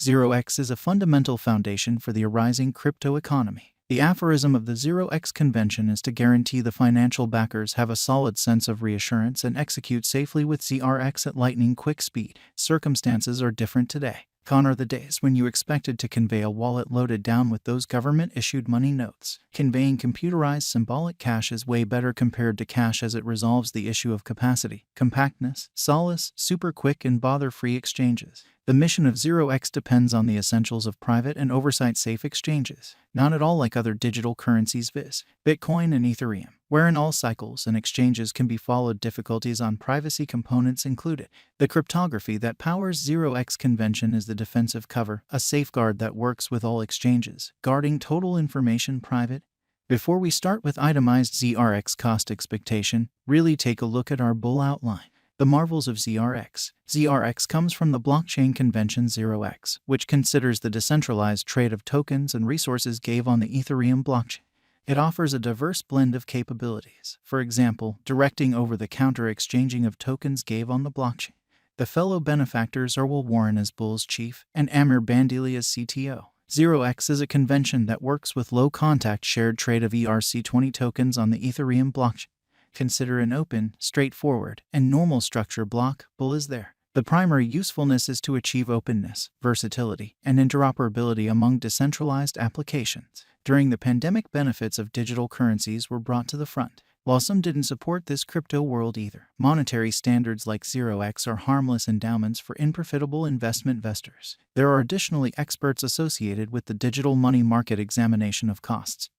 0x is a fundamental foundation for the arising crypto economy. The aphorism of the 0x convention is to guarantee the financial backers have a solid sense of reassurance and execute safely with ZRX at lightning quick speed. Circumstances are different today. Gone are the days when you expected to convey a wallet loaded down with those government-issued money notes. Conveying computerized symbolic cash is way better compared to cash, as it resolves the issue of capacity, compactness, solace, super quick and bother-free exchanges. The mission of 0x depends on the essentials of private and oversight-safe exchanges, not at all like other digital currencies viz. Bitcoin and Ethereum, wherein all cycles and exchanges can be followed. Difficulties on privacy components included. The cryptography that powers 0x convention is the defensive cover, a safeguard that works with all exchanges, guarding total information private. Before we start with itemized ZRX cost expectation, really take a look at our bull outline. The marvels of ZRX. ZRX comes from the blockchain convention 0x, which considers the decentralized trade of tokens and resources gave on the Ethereum blockchain. It offers a diverse blend of capabilities, for example, directing over-the-counter exchanging of tokens gave on the blockchain. The fellow benefactors are Will Warren as Bull's chief and Amir Bandili as CTO. 0x is a convention that works with low-contact shared trade of ERC20 tokens on the Ethereum blockchain. Consider an open, straightforward, and normal structure block. Bull is there. The primary usefulness is to achieve openness, versatility, and interoperability among decentralized applications. During the pandemic, benefits of digital currencies were brought to the front. While some didn't support this crypto world either, monetary standards like 0x are harmless endowments for unprofitable investment investors. There are additionally experts associated with the digital money market examination of costs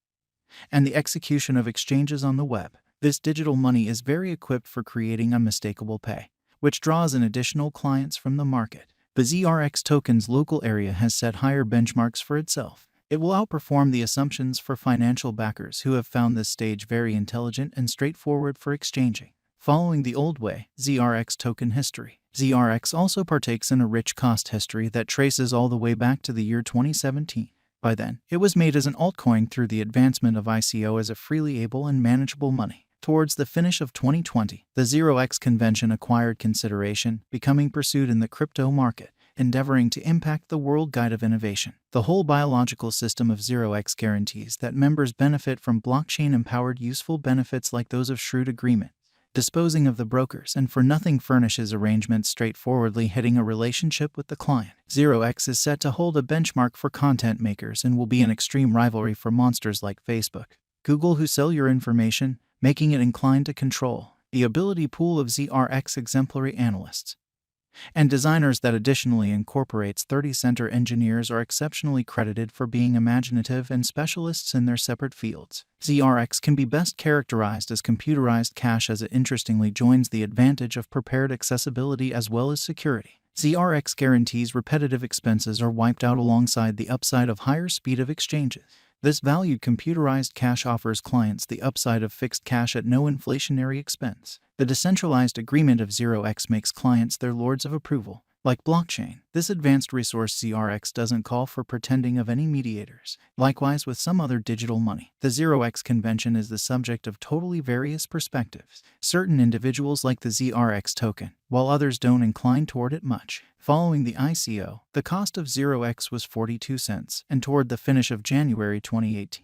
and the execution of exchanges on the web. This digital money is very equipped for creating unmistakable pay, which draws in additional clients from the market. The ZRX token's local area has set higher benchmarks for itself. It will outperform the assumptions for financial backers who have found this stage very intelligent and straightforward for exchanging. Following the old way, ZRX token history. ZRX also partakes in a rich cost history that traces all the way back to the year 2017. By then, it was made as an altcoin through the advancement of ICO as a freely able and manageable money. Towards the finish of 2020, the 0x convention acquired consideration, becoming pursued in the crypto market, endeavoring to impact the world guide of innovation. The whole biological system of 0x guarantees that members benefit from blockchain-empowered useful benefits like those of shrewd agreement, disposing of the brokers, and for nothing furnishes arrangements straightforwardly hitting a relationship with the client. 0x is set to hold a benchmark for content makers and will be an extreme rivalry for monsters like Facebook, Google, who sell your information, making it inclined to control the ability pool of ZRX exemplary analysts and designers that additionally incorporates 30-center engineers are exceptionally credited for being imaginative and specialists in their separate fields. ZRX can be best characterized as computerized cash, as it interestingly joins the advantage of prepared accessibility as well as security. ZRX guarantees repetitive expenses are wiped out alongside the upside of higher speed of exchanges. This valued computerized cash offers clients the upside of fixed cash at no inflationary expense. The decentralized agreement of 0x makes clients their lords of approval. Like blockchain, this advanced resource 0x doesn't call for pretending of any mediators. Likewise with some other digital money, the 0x convention is the subject of totally various perspectives. Certain individuals like the 0x token, while others don't incline toward it much. Following the ICO, the cost of 0x was 42 cents, and toward the finish of January 2018,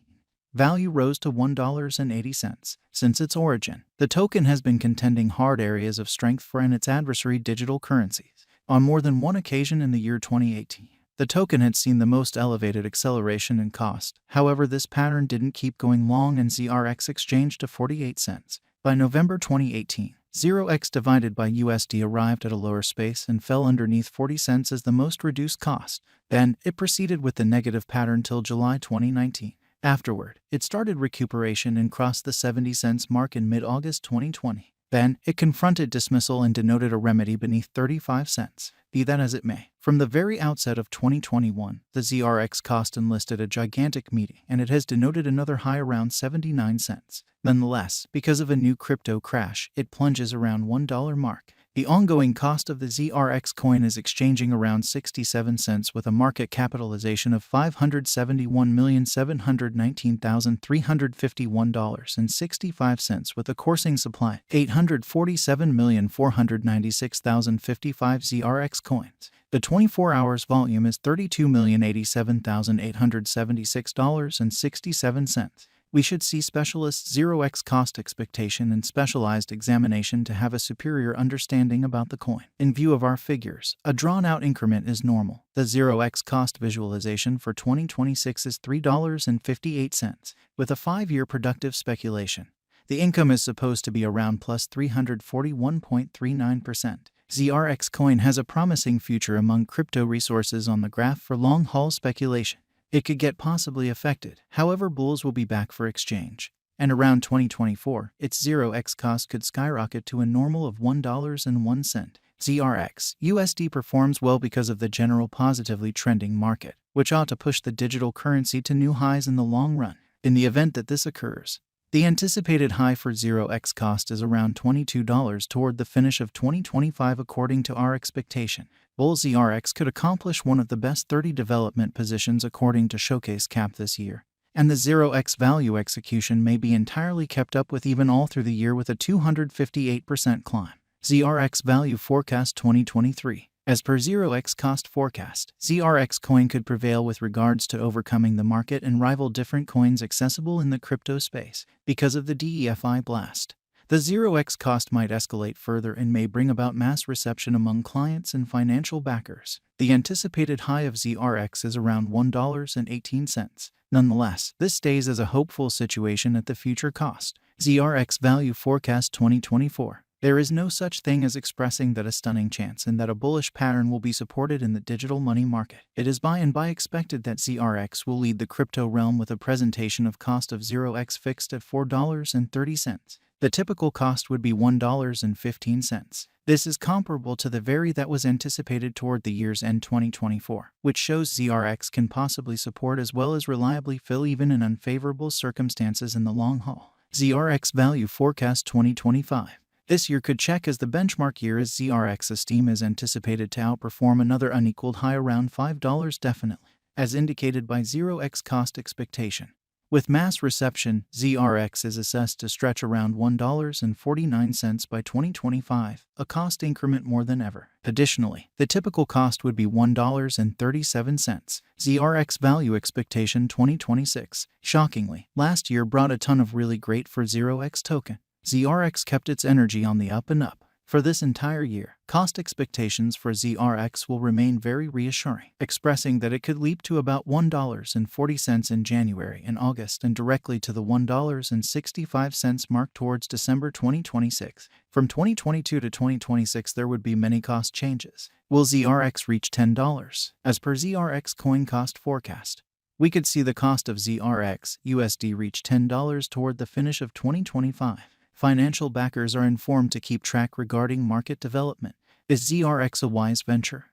value rose to $1.80. Since its origin, the token has been contending hard areas of strength for its adversary digital currencies. On more than one occasion in the year 2018, the token had seen the most elevated acceleration in cost. However, this pattern didn't keep going long and ZRX exchanged to 48 cents. By November 2018, 0x divided by USD arrived at a lower space and fell underneath 40 cents as the most reduced cost. Then, it proceeded with the negative pattern till July 2019. Afterward, it started recuperation and crossed the 70 cents mark in mid-August 2020. Then, it confronted dismissal and denoted a remedy beneath 35 cents. Be that as it may, from the very outset of 2021, the ZRX cost enlisted a gigantic meeting, and it has denoted another high around 79 cents. Nonetheless, because of a new crypto crash, it plunges around $1 mark. The ongoing cost of the ZRX coin is exchanging around 67 cents with a market capitalization of $571,719,351.65 with a coursing supply 847,496,055 ZRX coins. The 24 hours volume is $32,087,876.67. We should see specialists 0x cost expectation and specialized examination to have a superior understanding about the coin. In view of our figures, a drawn-out increment is normal. The 0x cost visualization for 2026 is $3.58, with a 5-year productive speculation. The income is supposed to be around plus 341.39%. ZRX coin has a promising future among crypto resources on the graph for long-haul speculation. It could get possibly affected, however bulls will be back for exchange. And around 2024, its 0x cost could skyrocket to a normal of $1.01. ZRX USD performs well because of the general positively trending market, which ought to push the digital currency to new highs in the long run. In the event that this occurs, the anticipated high for 0x cost is around $22 toward the finish of 2025 according to our expectation. Bull ZRX could accomplish one of the best 30 development positions according to Showcase Cap this year, and the 0x value execution may be entirely kept up with even all through the year with a 258% climb. ZRX value forecast 2023. As per 0x cost forecast, ZRX coin could prevail with regards to overcoming the market and rival different coins accessible in the crypto space. Because of the DEFI blast, the 0x cost might escalate further and may bring about mass reception among clients and financial backers. The anticipated high of ZRX is around $1.18. Nonetheless, this stays as a hopeful situation at the future cost. ZRX value forecast 2024. There is no such thing as expressing that a stunning chance and that a bullish pattern will be supported in the digital money market. It is by and by expected that ZRX will lead the crypto realm with a presentation of cost of 0x fixed at $4.30. The typical cost would be $1.15. This is comparable to the very that was anticipated toward the year's end 2024, which shows ZRX can possibly support as well as reliably fill even in unfavorable circumstances in the long haul. ZRX value forecast 2025. This year could check as the benchmark year as ZRX esteem is anticipated to outperform another unequaled high around $5 definitely, as indicated by 0x cost expectation. With mass reception, ZRX is assessed to stretch around $1.49 by 2025, a cost increment more than ever. Additionally, the typical cost would be $1.37. ZRX value expectation 2026. Shockingly, last year brought a ton of really great for 0x token. ZRX kept its energy on the up and up. For this entire year, cost expectations for ZRX will remain very reassuring, expressing that it could leap to about $1.40 in January and August and directly to the $1.65 mark towards December 2026. From 2022 to 2026 there would be many cost changes. Will ZRX reach $10? As per ZRX coin cost forecast, we could see the cost of ZRX USD reach $10 toward the finish of 2025. Financial backers are informed to keep track regarding market development. Is ZRX a wise venture?